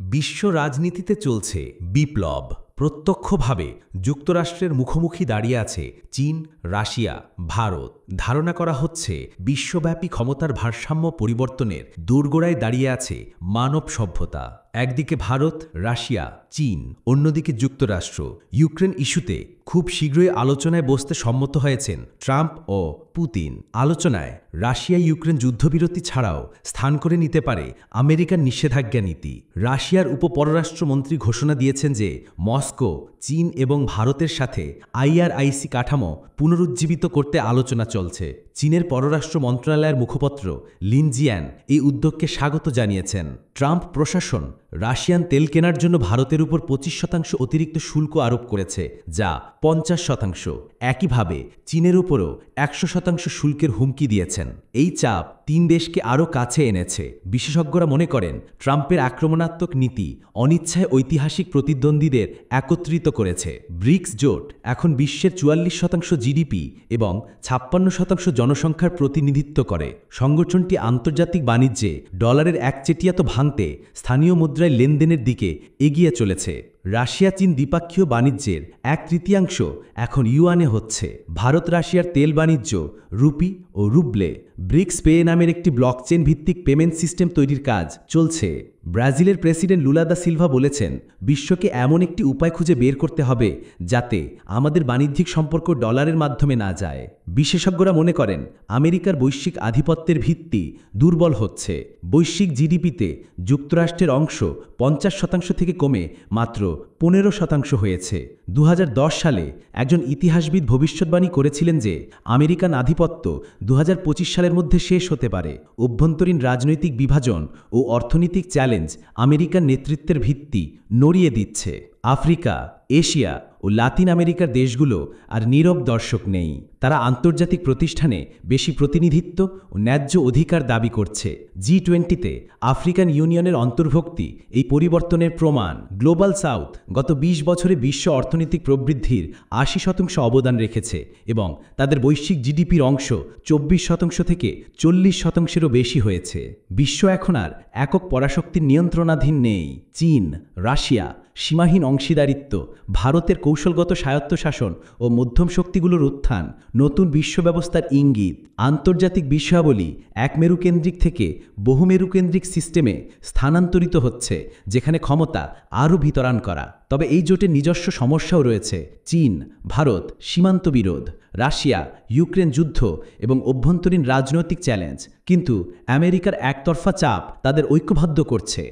বিশ্ব রাজনীতিতে চলছে বিপ্লব। প্রত্যক্ষভাবে যুক্তরাষ্ট্রের মুখোমুখি দাঁড়িয়ে আছে চীন, রাশিয়া, ভারত। ধারণা করা হচ্ছে বিশ্বব্যাপী ক্ষমতার ভারসাম্য পরিবর্তনের দোরগোড়ায় দাঁড়িয়ে আছে মানব সভ্যতা। একদিকে ভারত, রাশিয়া, চীন, অন্যদিকে যুক্তরাষ্ট্র। ইউক্রেন ইস্যুতে খুব শীঘ্রই আলোচনায় বসতে সম্মত হয়েছেন ট্রাম্প ও পুতিন। আলোচনায় রাশিয়া ইউক্রেন যুদ্ধবিরতি ছাড়াও স্থান করে নিতে পারে আমেরিকার নিষেধাজ্ঞা নীতি। রাশিয়ার উপপররাষ্ট্রমন্ত্রী ঘোষণা দিয়েছেন যে মস্কো, চীন এবং ভারতের সাথে IRIC কাঠামো পুনরুজ্জীবিত করতে আলোচনা চলছে। চীনের পররাষ্ট্র মন্ত্রণালয়ের মুখপাত্র লিন জিয়ান এই উদ্যোগকে স্বাগত জানিয়েছেন। ট্রাম্প প্রশাসন রাশিয়ান তেল কেনার জন্য ভারতের উপর 25% অতিরিক্ত শুল্ক আরোপ করেছে, যা 50%। একইভাবে চীনের উপরও 100% শুল্কের হুমকি দিয়েছেন। এই চাপ তিন দেশকে আরও কাছে এনেছে। বিশেষজ্ঞরা মনে করেন ট্রাম্পের আক্রমণাত্মক নীতি অনিচ্ছায় ঐতিহাসিক প্রতিদ্বন্দ্বীদের একত্রিত করেছে। ব্রিক্স জোট এখন বিশ্বের 44% জিডিপি এবং 56% জনসংখ্যার প্রতিনিধিত্ব করে। সংগঠনটি আন্তর্জাতিক বাণিজ্যে ডলারের একচেটিয়া ভাঙতে স্থানীয় মুদ্রায় লেনদেনের দিকে এগিয়ে চলেছে। রাশিয়া চীন দ্বিপাক্ষীয় বাণিজ্যের 1/3 এখন ইউয়ানে হচ্ছে। ভারত রাশিয়ার তেল বাণিজ্য রুপি ও রুবলে। ব্রিক্স পে নামের একটি ব্লকচেন ভিত্তিক পেমেন্ট সিস্টেম তৈরির কাজ চলছে। ব্রাজিলের প্রেসিডেন্ট লুলা দা সিলভা বলেছেন, বিশ্বকে এমন একটি উপায় খুঁজে বের করতে হবে যাতে আমাদের বাণিজ্যিক সম্পর্ক ডলারের মাধ্যমে না যায়। বিশেষজ্ঞরা মনে করেন আমেরিকার বৈশ্বিক আধিপত্যের ভিত্তি দুর্বল হচ্ছে। বৈশ্বিক জিডিপিতে যুক্তরাষ্ট্রের অংশ 50% থেকে কমে মাত্র 15% হয়েছে। 2010 সালে একজন ইতিহাসবিদ ভবিষ্যৎবাণী করেছিলেন যে আমেরিকান আধিপত্য 2025 সালের মধ্যে শেষ হতে পারে। অভ্যন্তরীণ রাজনৈতিক বিভাজন ও অর্থনৈতিক চ্যালেঞ্জ আমেরিকার নেতৃত্বের ভিত্তি নড়িয়ে দিচ্ছে। আফ্রিকা, এশিয়া ও লাতিন আমেরিকার দেশগুলো আর নীরব দর্শক নেই। তারা আন্তর্জাতিক প্রতিষ্ঠানে বেশি প্রতিনিধিত্ব ও ন্যায্য অধিকার দাবি করছে। G20-তে আফ্রিকান ইউনিয়নের অন্তর্ভুক্তি এই পরিবর্তনের প্রমাণ। গ্লোবাল সাউথ গত 20 বছরে বিশ্ব অর্থনৈতিক প্রবৃদ্ধির 80% অবদান রেখেছে এবং তাদের বৈশ্বিক জিডিপির অংশ 24% থেকে 40%-এরও বেশি হয়েছে। বিশ্ব এখন আর একক পরাশক্তির নিয়ন্ত্রণাধীন নেই। চীন, রাশিয়া, সীমাহীন অংশীদারিত্ব, ভারতের কৌশলগত স্বায়ত্তশাসন ও মধ্যম শক্তিগুলোর উত্থান নতুন বিশ্ব ব্যবস্থার ইঙ্গিত। আন্তর্জাতিক বিষয়াবলী একমেরুকেন্দ্রিক থেকে বহুমেরুকেন্দ্রিক সিস্টেমে স্থানান্তরিত হচ্ছে, যেখানে ক্ষমতা আরও বিতরণ করা। তবে এই জোটের নিজস্ব সমস্যাও রয়েছে। চীন, ভারত, সীমান্ত বিরোধ, রাশিয়া, ইউক্রেন যুদ্ধ এবং অভ্যন্তরীণ রাজনৈতিক চ্যালেঞ্জ। কিন্তু আমেরিকার একতরফা চাপ তাদের ঐক্যবদ্ধ করছে।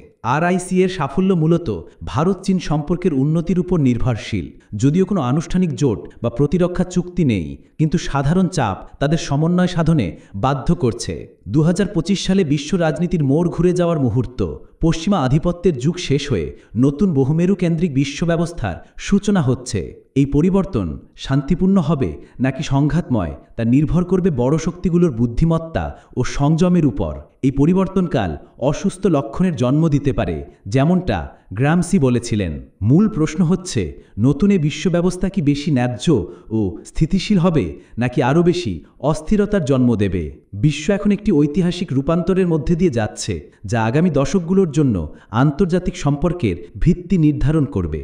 RIC এর সাফল্য মূলত ভারত চীন সম্পর্কের উন্নতির উপর নির্ভরশীল। যদিও কোনো আনুষ্ঠানিক জোট বা প্রতিরক্ষা চুক্তি নেই, কিন্তু সাধারণ চাপ তাদের সমন্বয় সাধনে বাধ্য করছে। 2025 সালে বিশ্ব রাজনীতির মোড় ঘুরে যাওয়ার মুহূর্ত। পশ্চিমা আধিপত্যের যুগ শেষ হয়ে নতুন বহুমেরু কেন্দ্রিক বিশ্ব ব্যবস্থার সূচনা হচ্ছে। এই পরিবর্তন শান্তিপূর্ণ হবে নাকি সংঘাতময় তা নির্ভর করবে বড় শক্তিগুলোর বুদ্ধিমত্তা ও সংযমের উপর। এই পরিবর্তনকাল অসুস্থ লক্ষণের জন্ম দিতে পারে, যেমনটা গ্রামসি বলেছিলেন। মূল প্রশ্ন হচ্ছে, নতুন এই বিশ্ব ব্যবস্থা কি বেশি ন্যায্য ও স্থিতিশীল হবে নাকি আরও বেশি অস্থিরতার জন্ম দেবে? বিশ্ব এখন একটি ঐতিহাসিক রূপান্তরের মধ্যে দিয়ে যাচ্ছে, যা আগামী দশকগুলোর জন্য আন্তর্জাতিক সম্পর্কের ভিত্তি নির্ধারণ করবে।